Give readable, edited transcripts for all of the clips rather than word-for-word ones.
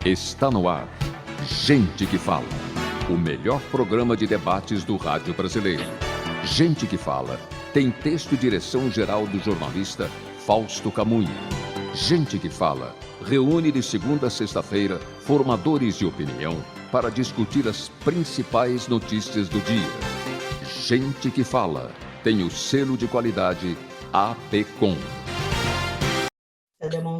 Está no ar. Gente que Fala. O melhor programa de debates do rádio brasileiro. Gente que Fala tem texto e direção geral do jornalista Fausto Camunha. Gente que Fala reúne de segunda a sexta-feira formadores de opinião para discutir as principais notícias do dia. Gente que Fala tem o selo de qualidade APCOM.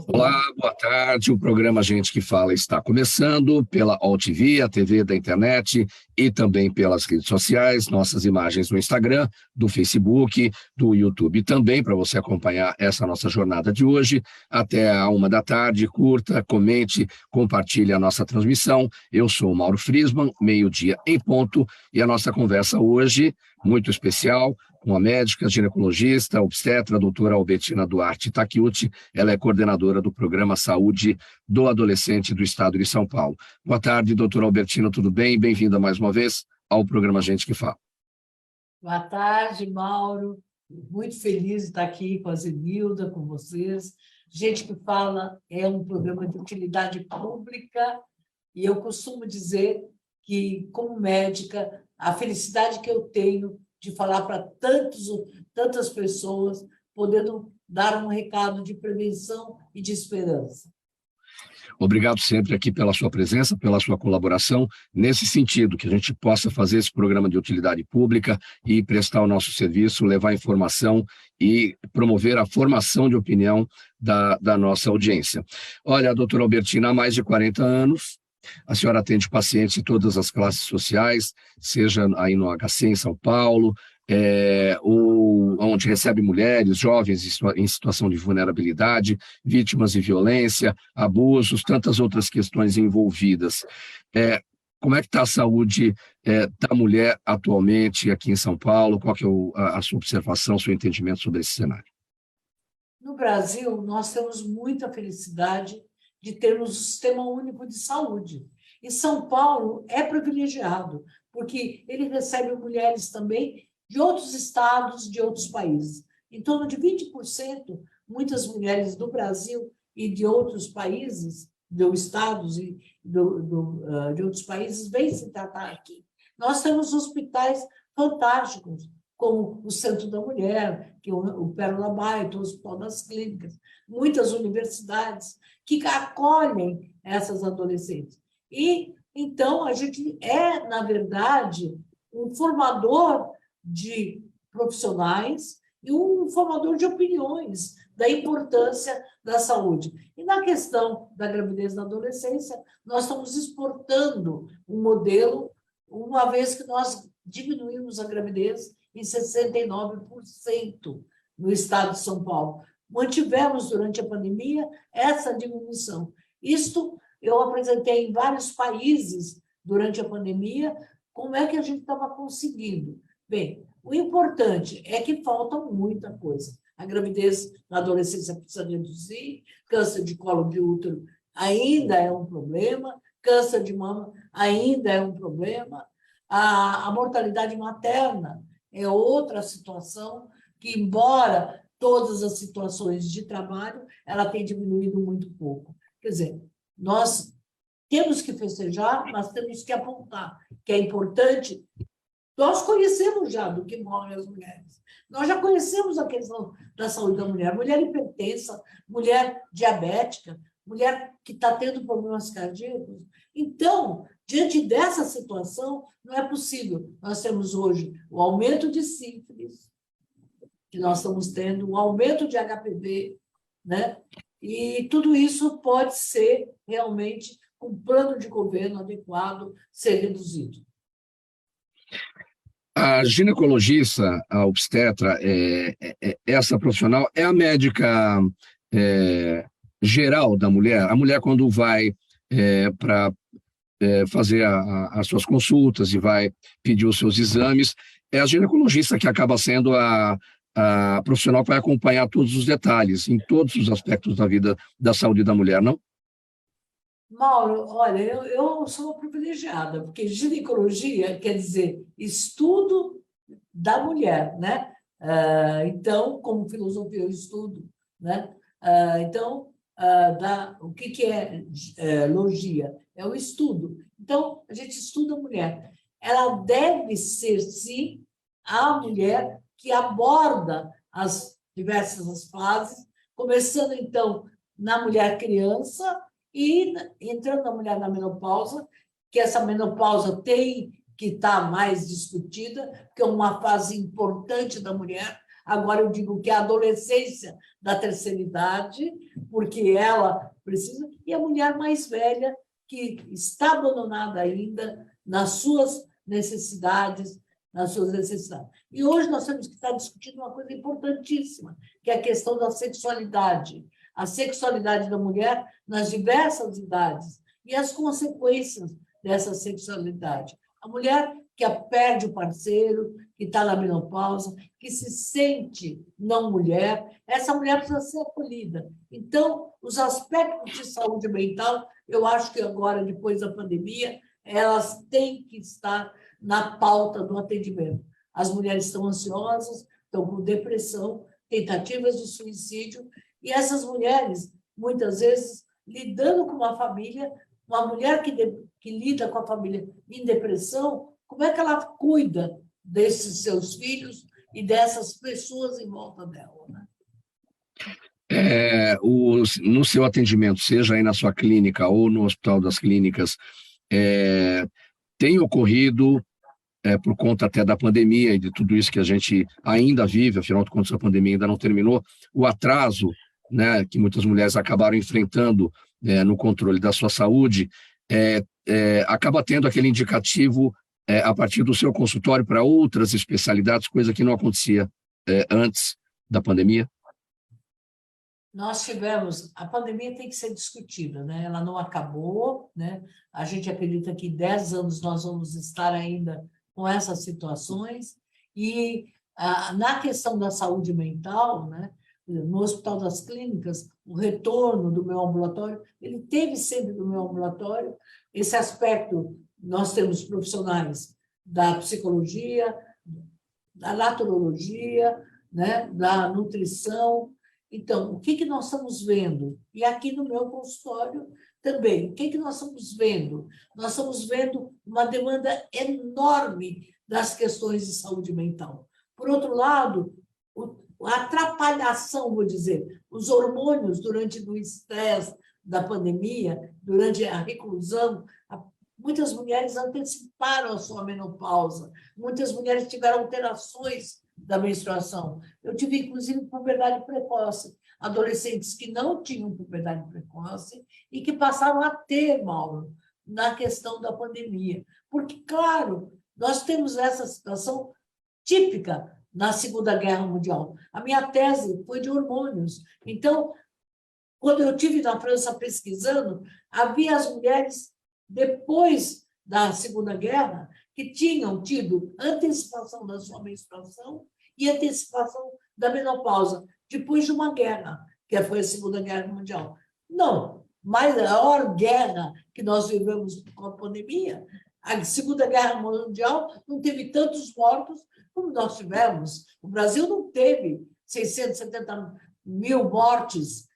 Olá, boa tarde. O programa Gente que Fala está começando pela AllTV, a TV da internet e também pelas redes sociais, nossas imagens no Instagram, do Facebook, do YouTube também, para você acompanhar essa nossa jornada de hoje. Até a 13h, curta, comente, compartilhe a nossa transmissão. Eu sou o Mauro Friesman, meio-dia em ponto, e a nossa conversa hoje, muito especial, com a médica, ginecologista, obstetra, a doutora Albertina Duarte Takeuchi. Ela é coordenadora do Programa Saúde do Adolescente do Estado de São Paulo. Boa tarde, doutora Albertina, tudo bem? Bem-vinda mais uma vez ao programa Gente que Fala. Boa tarde, Mauro. Muito feliz de estar aqui com a Zenilda, com vocês. Gente que Fala é um programa de utilidade pública e eu costumo dizer que, como médica, a felicidade que eu tenho de falar para tantas pessoas, podendo dar um recado de prevenção e de esperança. Obrigado sempre aqui pela sua presença, pela sua colaboração, nesse sentido, que a gente possa fazer esse programa de utilidade pública e prestar o nosso serviço, levar informação e promover a formação de opinião da nossa audiência. Olha, a doutora Albertina, há mais de 40 anos, a senhora atende pacientes de todas as classes sociais, seja aí no HC em São Paulo, onde recebe mulheres, jovens em situação de vulnerabilidade, vítimas de violência, abusos, tantas outras questões envolvidas. Como é que está a saúde da mulher atualmente aqui em São Paulo? Qual que é a sua observação, seu entendimento sobre esse cenário? No Brasil, nós temos muita felicidade de termos o Sistema Único de Saúde. E São Paulo é privilegiado, porque ele recebe mulheres também de outros estados, de outros países. Em torno de 20%, muitas mulheres do Brasil e de outros países, de estados e de outros países, vêm se tratar aqui. Nós temos hospitais fantásticos, como o Centro da Mulher, que é o Pérola Baito, o Hospital das Clínicas, muitas universidades que acolhem essas adolescentes. E, então, a gente é, na verdade, um formador de profissionais e um formador de opiniões da importância da saúde. E na questão da gravidez na adolescência, nós estamos exportando um modelo, uma vez que nós diminuímos a gravidez em 69% no estado de São Paulo. Mantivemos, durante a pandemia, essa diminuição. Isto eu apresentei em vários países durante a pandemia, como é que a gente estava conseguindo. Bem, o importante é que falta muita coisa. A gravidez na adolescência precisa reduzir, câncer de colo de útero ainda é um problema, câncer de mama ainda é um problema, a mortalidade materna é outra situação que, embora todas as situações de trabalho, ela tem diminuído muito pouco. Quer dizer, nós temos que festejar, mas temos que apontar que é importante. Nós conhecemos já do que morrem as mulheres. Nós já conhecemos a questão da saúde da mulher. Mulher hipertensa, mulher diabética, mulher que está tendo problemas cardíacos. Então, diante dessa situação, não é possível. Nós temos hoje o aumento de sífilis, que nós estamos tendo, o aumento de HPV, né? E tudo isso pode ser realmente, com um plano de governo adequado, ser reduzido. A ginecologista, a obstetra, essa profissional é a médica geral da mulher. A mulher, quando vai para fazer as suas consultas e vai pedir os seus exames, é a ginecologista que acaba sendo a profissional que vai acompanhar todos os detalhes, em todos os aspectos da vida da saúde da mulher, não? Mauro, olha, eu sou uma privilegiada, porque ginecologia quer dizer estudo da mulher, né? Então, como filosofia eu estudo, né? Então, o que é logia? É o estudo. Então, a gente estuda a mulher. Ela deve ser, sim, a mulher que aborda as diversas fases, começando, então, na mulher criança e entrando na mulher na menopausa, que essa menopausa tem que estar mais discutida, porque é uma fase importante da mulher. Agora, eu digo que é a adolescência da terceira idade, porque ela precisa, e a mulher mais velha, que está abandonada ainda nas suas necessidades, E hoje nós temos que estar discutindo uma coisa importantíssima, que é a questão da sexualidade. A sexualidade da mulher nas diversas idades e as consequências dessa sexualidade. A mulher que perde o parceiro, que está na menopausa, que se sente não mulher, essa mulher precisa ser acolhida. Então, os aspectos de saúde mental, eu acho que agora, depois da pandemia, elas têm que estar na pauta do atendimento. As mulheres estão ansiosas, estão com depressão, tentativas de suicídio, e essas mulheres, muitas vezes, lidando com uma família, uma mulher que lida com a família em depressão, como é que ela cuida desses seus filhos e dessas pessoas em volta dela, né? No seu atendimento, seja aí na sua clínica ou no Hospital das Clínicas, tem ocorrido, por conta até da pandemia e de tudo isso que a gente ainda vive, afinal de contas a pandemia ainda não terminou, o atraso, né, que muitas mulheres acabaram enfrentando no controle da sua saúde, acaba tendo aquele indicativo a partir do seu consultório para outras especialidades, coisa que não acontecia antes da pandemia? Nós tivemos, a pandemia tem que ser discutida, né? Ela não acabou, né? A gente acredita que 10 anos nós vamos estar ainda com essas situações, e na questão da saúde mental, né? No Hospital das Clínicas, o retorno do meu ambulatório, ele teve sempre do meu ambulatório esse aspecto. Nós temos profissionais da psicologia, da naturologia, né? Da nutrição. Então, o que nós estamos vendo? E aqui no meu consultório também, o que nós estamos vendo? Nós estamos vendo uma demanda enorme das questões de saúde mental. Por outro lado, a atrapalhação, vou dizer, os hormônios durante o estresse da pandemia, durante a reclusão, muitas mulheres anteciparam a sua menopausa, muitas mulheres tiveram alterações da menstruação. Eu tive, inclusive, puberdade precoce, adolescentes que não tinham puberdade precoce e que passaram a ter, Mauro, na questão da pandemia. Porque, claro, nós temos essa situação típica na Segunda Guerra Mundial. A minha tese foi de hormônios. Então, quando eu estive na França pesquisando, havia as mulheres, depois da Segunda Guerra, que tinham tido antecipação da sua menstruação e antecipação da menopausa, depois de uma guerra, que foi a Segunda Guerra Mundial. Não, mas a maior guerra que nós vivemos com a pandemia, a Segunda Guerra Mundial não teve tantos mortos como nós tivemos. O Brasil não teve 670 mil mortes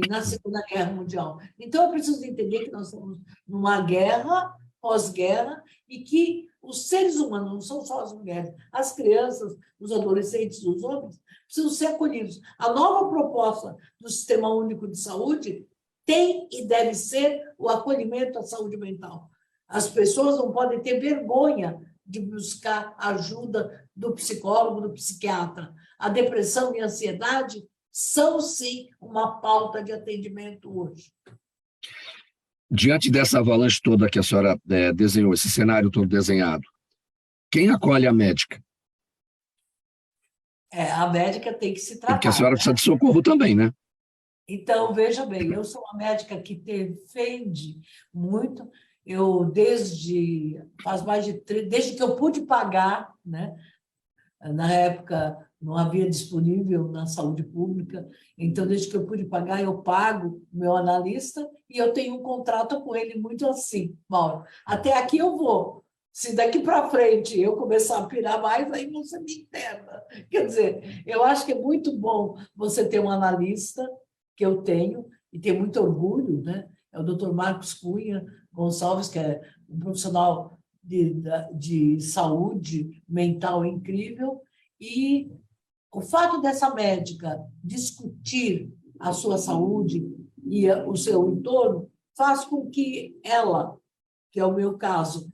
na Segunda Guerra Mundial. Então, é preciso entender que nós estamos numa guerra, pós-guerra, e que os seres humanos, não são só as mulheres, as crianças, os adolescentes, os homens, precisam ser acolhidos. A nova proposta do Sistema Único de Saúde tem e deve ser o acolhimento à saúde mental. As pessoas não podem ter vergonha de buscar ajuda do psicólogo, do psiquiatra. A depressão e a ansiedade são, sim, uma pauta de atendimento hoje. Diante dessa avalanche toda que a senhora desenhou, esse cenário todo desenhado, quem acolhe a médica? A médica tem que se tratar. Porque a senhora precisa de socorro também, né? Então, veja bem, eu sou uma médica que defende muito. Eu, desde que eu pude pagar, né? Na época não havia disponível na saúde pública, então, desde que eu pude pagar, eu pago o meu analista e eu tenho um contrato com ele muito assim, Mauro. Até aqui eu vou. Se daqui para frente eu começar a pirar mais, aí você me interna. Quer dizer, eu acho que é muito bom você ter um analista, que eu tenho, e tem muito orgulho, né? É o Dr. Marcos Cunha Gonçalves, que é um profissional de saúde mental incrível, e o fato dessa médica discutir a sua saúde e o seu entorno faz com que ela, que é o meu caso,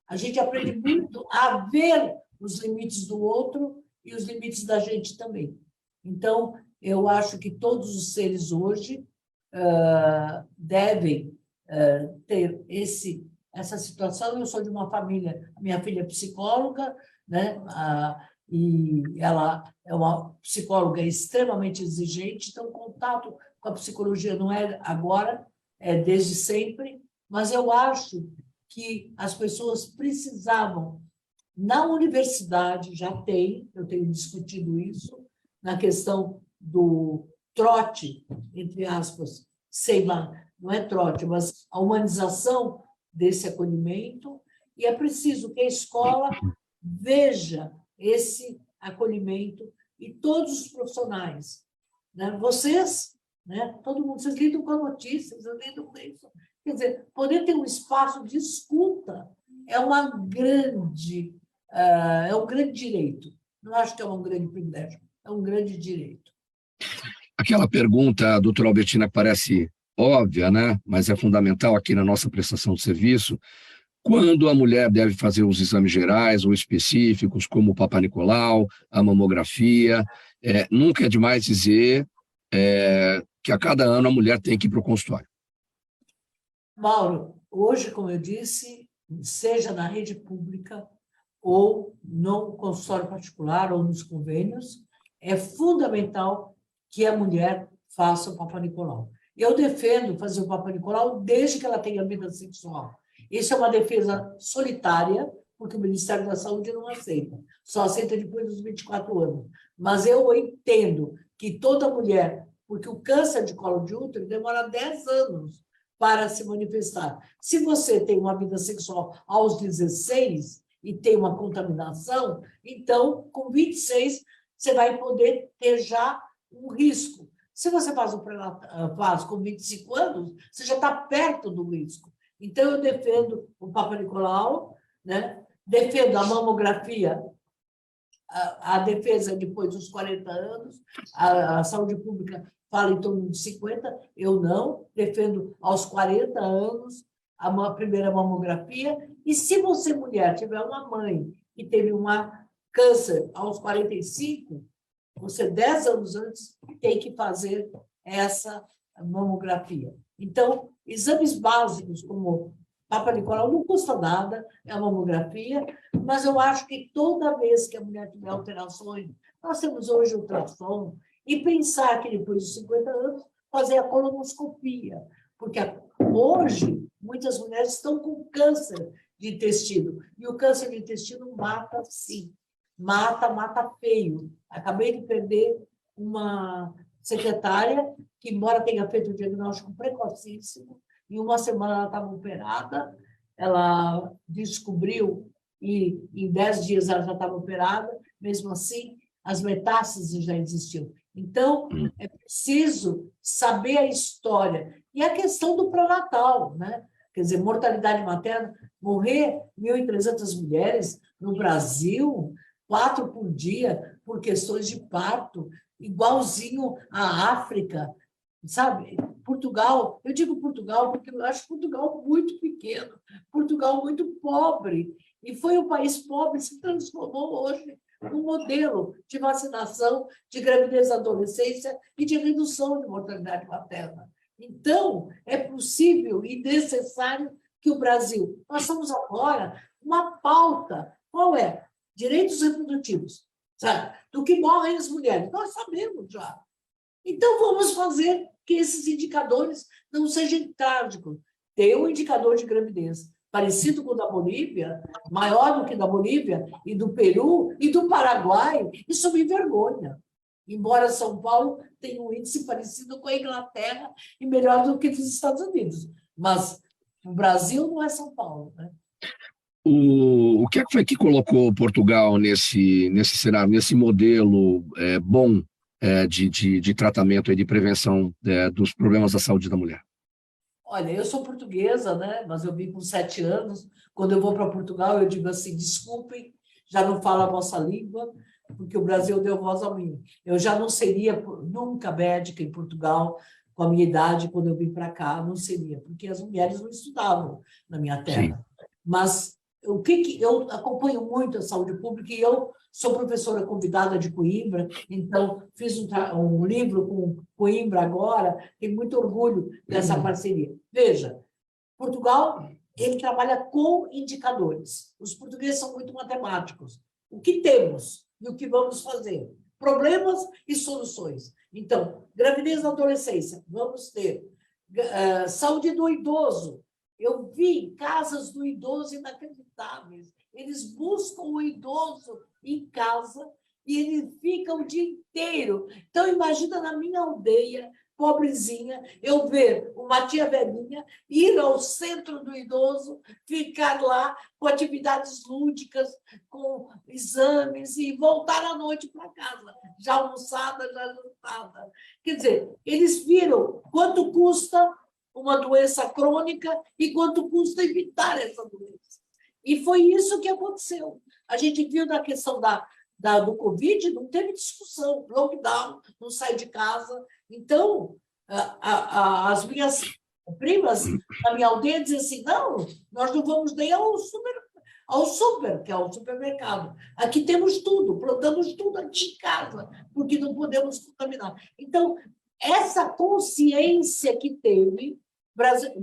a gente aprende muito a ver os limites do outro e os limites da gente também. Então, eu acho que todos os seres hoje devem ter essa situação. Eu sou de uma família, minha filha é psicóloga, né? E ela é uma psicóloga extremamente exigente, então o contato com a psicologia não é agora, é desde sempre, mas eu acho que as pessoas precisavam, na universidade, eu tenho discutido isso, na questão do trote, entre aspas, sei lá, não é trote, mas a humanização desse acolhimento, e é preciso que a escola veja esse acolhimento e todos os profissionais, né? Vocês, né? Todo mundo, vocês lidam com a notícia, vocês lidam com isso. Quer dizer, poder ter um espaço de escuta é um grande direito. Não acho que é um grande privilégio, é um grande direito. Aquela pergunta, doutora Albertina, que parece óbvia, né? Mas é fundamental aqui na nossa prestação de serviço. Quando a mulher deve fazer os exames gerais ou específicos, como o Papa Nicolau, a mamografia, nunca é demais dizer que a cada ano a mulher tem que ir para o consultório. Mauro, hoje, como eu disse, seja na rede pública ou no consultório particular ou nos convênios, é fundamental que a mulher faça o Papa Nicolau. Eu defendo fazer o Papa Nicolau desde que ela tenha vida sexual. Isso é uma defesa solitária, porque o Ministério da Saúde não aceita. Só aceita depois dos 24 anos. Mas eu entendo que toda mulher, porque o câncer de colo de útero demora 10 anos para se manifestar. Se você tem uma vida sexual aos 16 e tem uma contaminação, então, com 26, você vai poder ter já um risco. Se você faz com 25 anos, você já está perto do risco. Então, eu defendo o Papa Nicolau, né? Defendo a mamografia, a defesa depois dos 40 anos, a saúde pública fala em torno de 50, eu não, defendo aos 40 anos a primeira mamografia, e se você, mulher, tiver uma mãe que teve câncer aos 45, você, 10 anos antes, tem que fazer essa mamografia. Então, exames básicos como Papa Nicolau não custa nada, é a mamografia, mas eu acho que toda vez que a mulher tiver alterações, nós temos hoje ultrassom, e pensar que depois de 50 anos, fazer a colonoscopia, porque hoje muitas mulheres estão com câncer de intestino, e o câncer de intestino mata, sim, mata feio. Acabei de perder uma secretária que, embora tenha feito o diagnóstico precocíssimo, em uma semana ela estava operada, ela descobriu e em 10 dias ela já estava operada, mesmo assim, as metástases já existiam. Então, é preciso saber a história. E a questão do pré-natal, né? Quer dizer, mortalidade materna, morrer 1.300 mulheres no Brasil, 4 por dia, por questões de parto, igualzinho à África, sabe? Portugal, eu digo Portugal porque eu acho Portugal muito pequeno, Portugal muito pobre, e foi um país pobre que se transformou hoje num modelo de vacinação, de gravidez na adolescência e de redução de mortalidade materna. Então, é possível e necessário que o Brasil... Nós estamos agora uma pauta, qual é? Direitos reprodutivos, sabe? Do que morrem as mulheres. Nós sabemos já. Então, vamos fazer que esses indicadores não sejam trágicos. Tem um indicador de gravidez parecido com o da Bolívia, maior do que o da Bolívia, e do Peru, e do Paraguai. Isso me envergonha. Embora São Paulo tenha um índice parecido com a Inglaterra e melhor do que os Estados Unidos. Mas o Brasil não é São Paulo, né? O que foi que colocou Portugal nesse cenário, nesse modelo bom de tratamento e de prevenção dos problemas da saúde da mulher? Olha, eu sou portuguesa, né? Mas eu vim com 7 anos. Quando eu vou para Portugal, eu digo assim, desculpem, já não falo a vossa língua, porque o Brasil deu voz a mim. Eu já não seria nunca médica em Portugal, com a minha idade, quando eu vim para cá, não seria, porque as mulheres não estudavam na minha Sim. terra. Mas o que eu acompanho muito a saúde pública e eu sou professora convidada de Coimbra, então fiz um livro com Coimbra agora, tenho muito orgulho dessa parceria. Veja, Portugal, ele trabalha com indicadores. Os portugueses são muito matemáticos. O que temos e o que vamos fazer? Problemas e soluções. Então, gravidez na adolescência, vamos ter. Saúde do idoso. Eu vi casas do idoso inacreditáveis. Eles buscam o idoso em casa e ele fica o dia inteiro. Então, imagina na minha aldeia, pobrezinha, eu ver uma tia velhinha ir ao centro do idoso, ficar lá com atividades lúdicas, com exames e voltar à noite para casa, já almoçada, já jantada. Quer dizer, eles viram quanto custa uma doença crônica e quanto custa evitar essa doença. E foi isso que aconteceu. A gente viu na questão do Covid, não teve discussão, lockdown, não sai de casa. Então, as minhas primas na minha aldeia diziam assim, não, nós não vamos nem ao super, que é o supermercado. Aqui temos tudo, plantamos tudo aqui em casa, porque não podemos contaminar. Então, essa consciência que teve,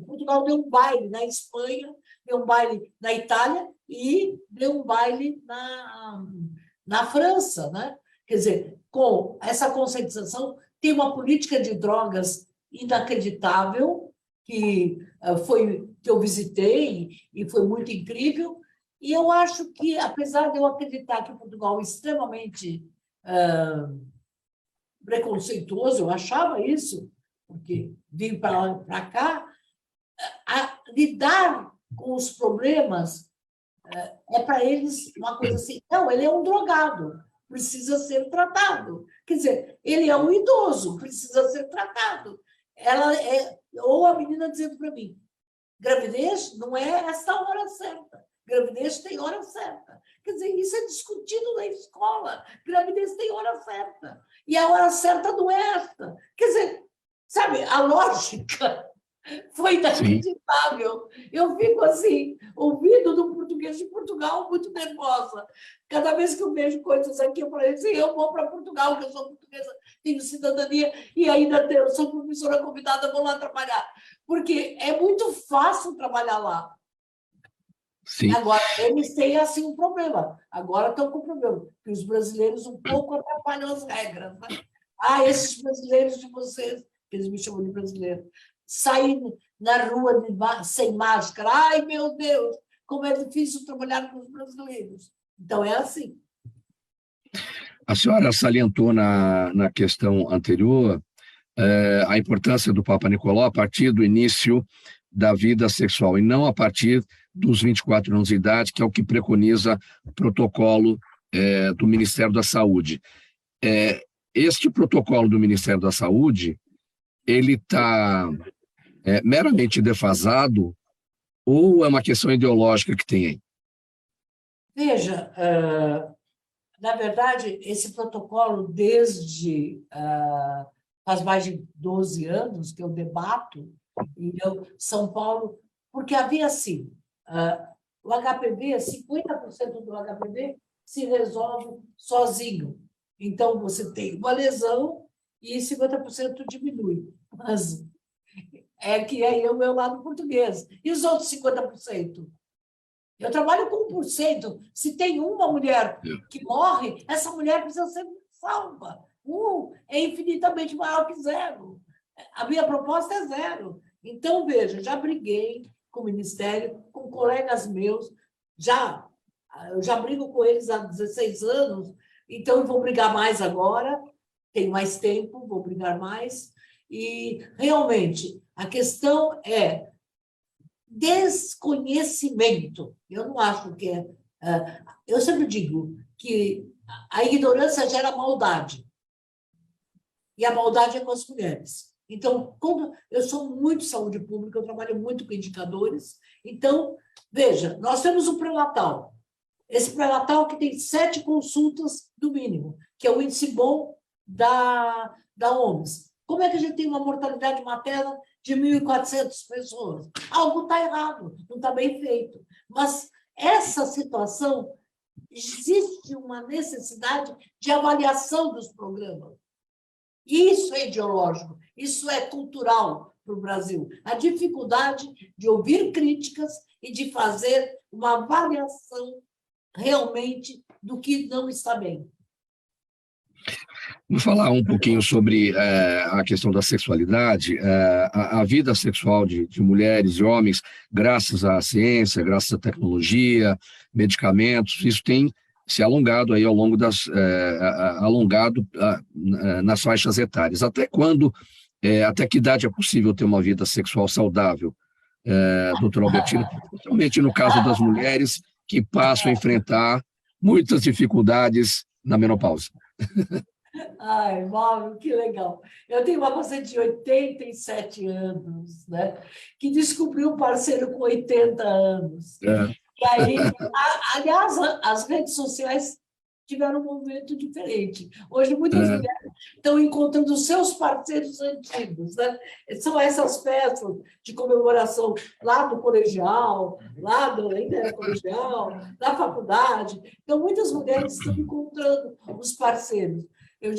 Portugal deu um baile na Espanha, deu um baile na Itália e deu um baile na França, né? Quer dizer, com essa conscientização, tem uma política de drogas inacreditável, que eu visitei e foi muito incrível, e eu acho que, apesar de eu acreditar que Portugal é extremamente preconceituoso, eu achava isso, porque vim para cá, lidar com os problemas é para eles uma coisa assim, não, ele é um drogado, precisa ser tratado. Quer dizer, ele é um idoso, precisa ser tratado. Ou a menina dizendo para mim, gravidez não é essa hora certa, gravidez tem hora certa. Quer dizer, isso é discutido na escola, gravidez tem hora certa, e a hora certa não é esta. Quer dizer, sabe, a lógica foi inacreditável. Eu fico assim, ouvindo do português de Portugal, muito nervosa. Cada vez que eu vejo coisas aqui, eu falo assim, eu vou para Portugal, que eu sou portuguesa, tenho cidadania, e ainda eu sou professora convidada, vou lá trabalhar. Porque é muito fácil trabalhar lá. Sim. Agora, eles têm assim um problema. Agora estão com o problema, que os brasileiros um pouco atrapalham as regras. Né? Esses brasileiros de vocês, que eles me chamam de brasileiro, sair na rua sem máscara. Ai, meu Deus, como é difícil trabalhar com os brasileiros. Então, é assim. A senhora salientou na questão anterior a importância do Papa Nicolau a partir do início da vida sexual, e não a partir dos 24 anos de idade, que é o que preconiza o protocolo do Ministério da Saúde. Este protocolo do Ministério da Saúde, ele está meramente defasado ou é uma questão ideológica que tem aí? Veja, na verdade, esse protocolo, desde faz mais de 12 anos que eu debato, e São Paulo, porque havia assim, o HPV, 50% do HPV se resolve sozinho. Então, você tem uma lesão e 50% diminui. Mas é que aí é o meu lado português. E os outros 50%? Eu trabalho com 1%. Se tem uma mulher que morre, essa mulher precisa ser salva. É infinitamente maior que 0. A minha proposta é 0. Então, veja, já briguei com o Ministério, com colegas meus, eu já brigo com eles há 16 anos, então eu vou brigar mais agora, tenho mais tempo, vou brigar mais. E, realmente, a questão é desconhecimento. Eu não acho que é... Eu sempre digo que a ignorância gera maldade. e a maldade é com as mulheres. Então, como eu sou muito saúde pública, eu trabalho muito com indicadores. Então, veja, nós temos o pré-natal. Esse pré-natal que tem 7 consultas no mínimo, que é o índice bom da OMS. Como é que a gente tem uma mortalidade materna de 1.400 pessoas? Algo está errado, não está bem feito. Mas essa situação, existe uma necessidade de avaliação dos programas. Isso é ideológico, isso é cultural para o Brasil. A dificuldade de ouvir críticas e de fazer uma avaliação realmente do que não está bem. Vou falar um pouquinho sobre a questão da sexualidade, a vida sexual de mulheres e homens, graças à ciência, graças à tecnologia, medicamentos, isso tem se alongado aí ao longo nas faixas etárias. Até quando, até que idade é possível ter uma vida sexual saudável, doutora Albertina? Principalmente no caso das mulheres que passam a enfrentar muitas dificuldades na menopausa. Ai, Mauro, que legal. Eu tenho uma paciente de 87 anos, né, que descobriu um parceiro com 80 anos. E aí, aliás, as redes sociais tiveram um movimento diferente. Hoje, muitas mulheres estão encontrando os seus parceiros antigos, né? São essas festas de comemoração lá do colegial, ainda era colegial, na faculdade. Então, muitas mulheres estão encontrando os parceiros. Eu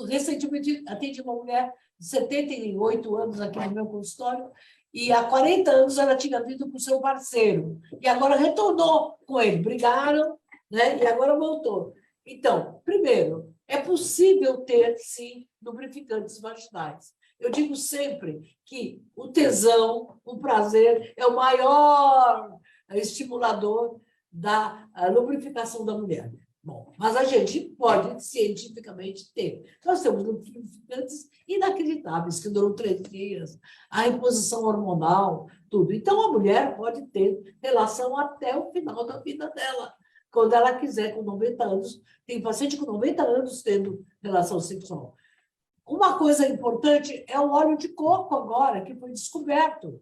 recentemente atendi uma mulher de 78 anos aqui no meu consultório, e há 40 anos ela tinha vindo com o seu parceiro, e agora retornou com ele, brigaram, né? E agora voltou. Então, primeiro, é possível ter, sim, lubrificantes vaginais. Eu digo sempre que o tesão, o prazer, é o maior estimulador da lubrificação da mulher. Bom, mas a gente pode cientificamente ter. Nós temos lubrificantes inacreditáveis, que duram 3 dias, a reposição hormonal, tudo. Então, a mulher pode ter relação até o final da vida dela, quando ela quiser, com 90 anos. Tem paciente com 90 anos tendo relação sexual. Uma coisa importante é o óleo de coco agora, que foi descoberto,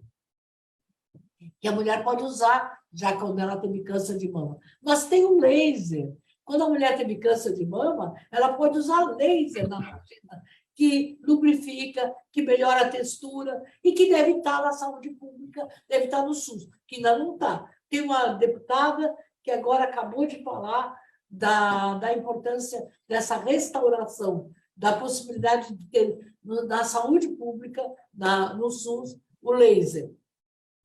que a mulher pode usar, já quando ela tem câncer de mama. Mas tem o laser. Quando a mulher teve câncer de mama, ela pode usar laser na vagina, que lubrifica, que melhora a textura e que deve estar na saúde pública, deve estar no SUS, que ainda não está. Tem uma deputada que agora acabou de falar da importância dessa restauração, da possibilidade de ter na saúde pública, no SUS, o laser.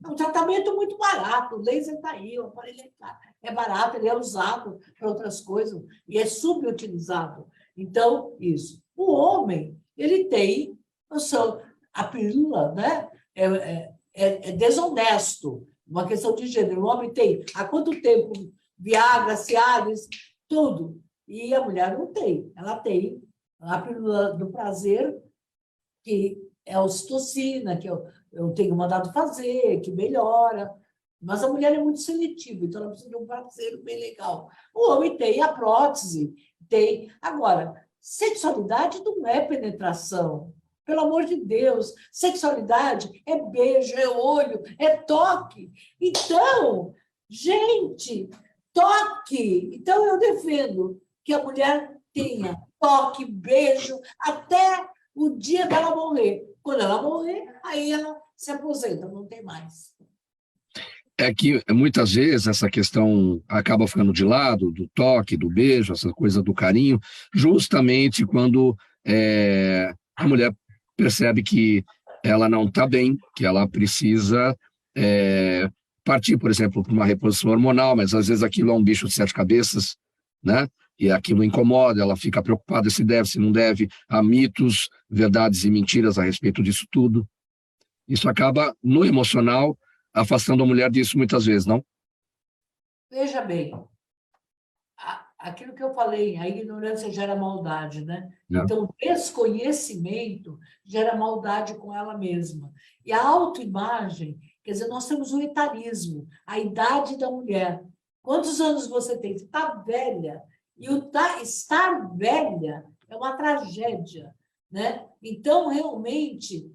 É um tratamento muito barato, o laser está aí, o aparelho é barato, ele é usado para outras coisas e é subutilizado. Então, isso. O homem, ele tem a pílula, né? É desonesto, uma questão de gênero. O homem tem há quanto tempo Viagra, Cialis, tudo. E a mulher não tem. Ela tem a pílula do prazer, que é a ocitocina, que eu tenho mandado fazer, que melhora. Mas a mulher é muito seletiva, então ela precisa de um parceiro bem legal. O homem tem a prótese, tem. Agora, sexualidade não é penetração. Pelo amor de Deus, sexualidade é beijo, é olho, é toque. Então, gente, toque. Então, eu defendo que a mulher tenha toque, beijo, até o dia dela morrer. Quando ela morrer, aí ela se aposenta, não tem mais. É que, muitas vezes, essa questão acaba ficando de lado, do toque, do beijo, essa coisa do carinho, justamente quando a mulher percebe que ela não está bem, que ela precisa partir, por exemplo, para uma reposição hormonal, mas às vezes aquilo é um bicho de 7 cabeças, né? E aquilo incomoda, ela fica preocupada se deve, se não deve. Há mitos, verdades e mentiras a respeito disso tudo. Isso acaba, no emocional, afastando a mulher disso muitas vezes, não? Veja bem, aquilo que eu falei, a ignorância gera maldade, né? Não. Então, o desconhecimento gera maldade com ela mesma. E a autoimagem, quer dizer, nós temos o etarismo, a idade da mulher. Quantos anos você tem? Você está velha. E o estar velha é uma tragédia, né? Então, realmente,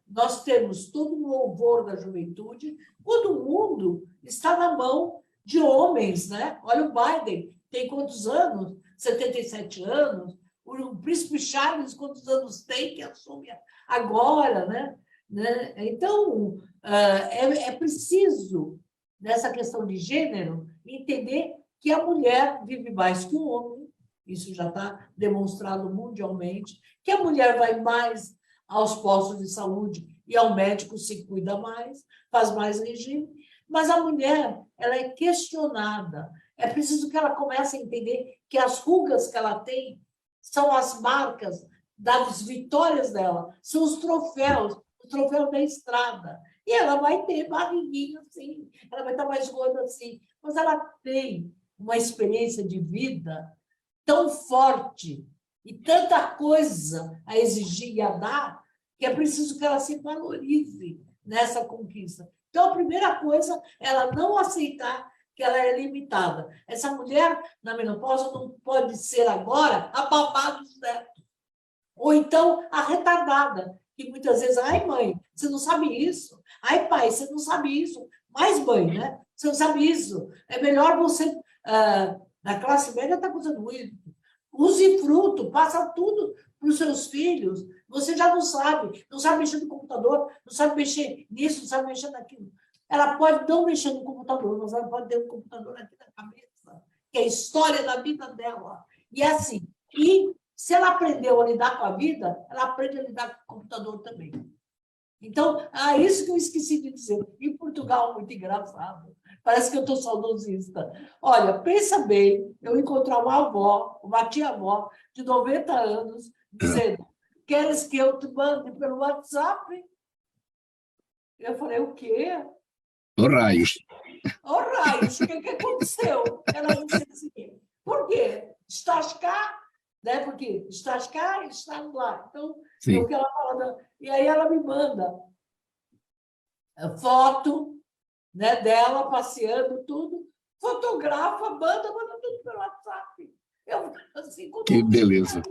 nós temos todo um louvor da juventude, quando o mundo está na mão de homens, né? Olha o Biden, tem quantos anos? 77 anos. O príncipe Charles, quantos anos tem que assume agora, né? Então, é preciso, nessa questão de gênero, entender que a mulher vive mais que o homem, isso já está demonstrado mundialmente, que a mulher vai mais aos postos de saúde e ao médico se cuida mais, faz mais regime, mas a mulher, ela é questionada. É preciso que ela comece a entender que as rugas que ela tem são as marcas das vitórias dela, são os troféus, o troféu da estrada. E ela vai ter barriguinha assim, ela vai estar mais gorda assim, mas ela tem uma experiência de vida tão forte e tanta coisa a exigir e a dar, que é preciso que ela se valorize nessa conquista. Então, a primeira coisa é ela não aceitar que ela é limitada. Essa mulher, na menopausa, não pode ser agora a babá dos netos. Ou então, a retardada, que muitas vezes, ai, mãe, você não sabe isso. Ai, pai, você não sabe isso. Mais mãe, né? Você não sabe isso. É melhor você, na classe média, está usando isso. Use fruto, passa tudo para os seus filhos. Você já não sabe mexer no computador, não sabe mexer nisso, não sabe mexer naquilo. Ela pode não mexer no computador, mas ela pode ter um computador aqui na cabeça, que é a história da vida dela. E é assim. E se ela aprendeu a lidar com a vida, ela aprende a lidar com o computador também. Então, isso que eu esqueci de dizer. Em Portugal, muito engraçado. Parece que eu estou saudosista. Olha, pensa bem, eu encontrar uma tia-avó de 90 anos, dizendo, queres que eu te mande pelo WhatsApp? Eu falei, o quê? Ô, raios. Ô, raios, o que aconteceu? Ela disse assim, por quê? Estás cá? Né? Porque estás cá e estás lá. Então, é o que ela fala. E aí ela me manda foto, né, dela passeando, tudo, fotografa, manda tudo pelo WhatsApp. Eu, assim, que beleza.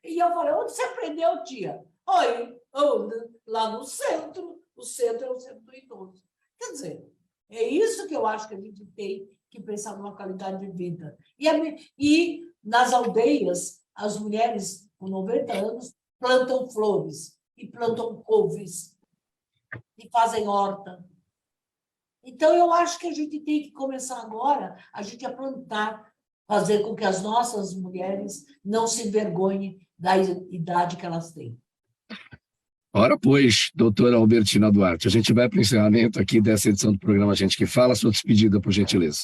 E eu falei, onde você aprendeu, tia? Oi, lá no centro. O centro é o centro do idoso. Quer dizer, é isso que eu acho que a gente tem que pensar numa qualidade de vida. E nas aldeias, as mulheres com 90 anos plantam flores e plantam couves e fazem horta. Então, eu acho que a gente tem que começar agora a gente a plantar, fazer com que as nossas mulheres não se envergonhem da idade que elas têm. Ora, pois, doutora Albertina Duarte, a gente vai para o encerramento aqui dessa edição do programa Gente que Fala. Sua despedida, por gentileza.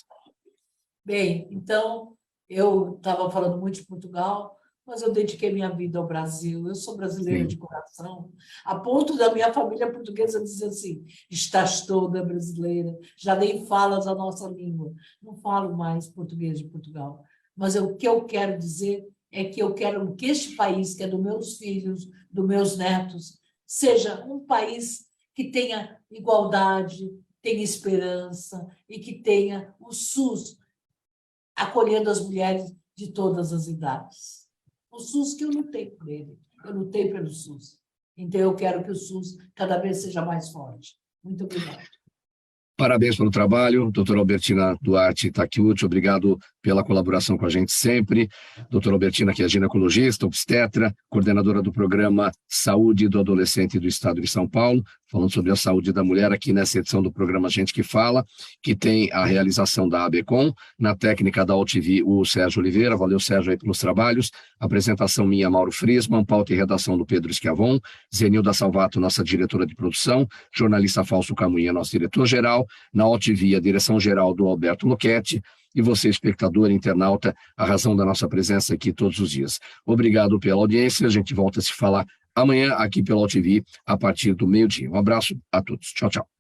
Bem, então, eu estava falando muito de Portugal, mas eu dediquei minha vida ao Brasil. Eu sou brasileira de coração, a ponto da minha família portuguesa dizer assim, estás toda brasileira, já nem falas a nossa língua. Não falo mais português de Portugal. Mas o que eu quero dizer é que eu quero que este país, que é dos meus filhos, dos meus netos, seja um país que tenha igualdade, tenha esperança e que tenha o SUS acolhendo as mulheres de todas as idades. O SUS que eu lutei por ele, eu lutei pelo SUS. Então, eu quero que o SUS cada vez seja mais forte. Muito obrigada. Parabéns pelo trabalho, doutora Albertina Duarte Takeuchi, obrigado pela colaboração com a gente sempre. Doutora Albertina, que é ginecologista, obstetra, coordenadora do programa Saúde do Adolescente do Estado de São Paulo, falando sobre a saúde da mulher aqui nessa edição do programa Gente que Fala, que tem a realização da ABCOM, na técnica da UltV, o Sérgio Oliveira. Valeu, Sérgio, aí pelos trabalhos. Apresentação minha, Mauro Frisman, pauta e redação do Pedro Schiavon, Zenilda Salvato, nossa diretora de produção, jornalista Fausto Camunha, nosso diretor-geral, na UltV, a direção-geral do Alberto Luchetti, e você, espectador, internauta, a razão da nossa presença aqui todos os dias. Obrigado pela audiência, a gente volta a se falar amanhã aqui pela UltV, a partir do meio-dia. Um abraço a todos. Tchau, tchau.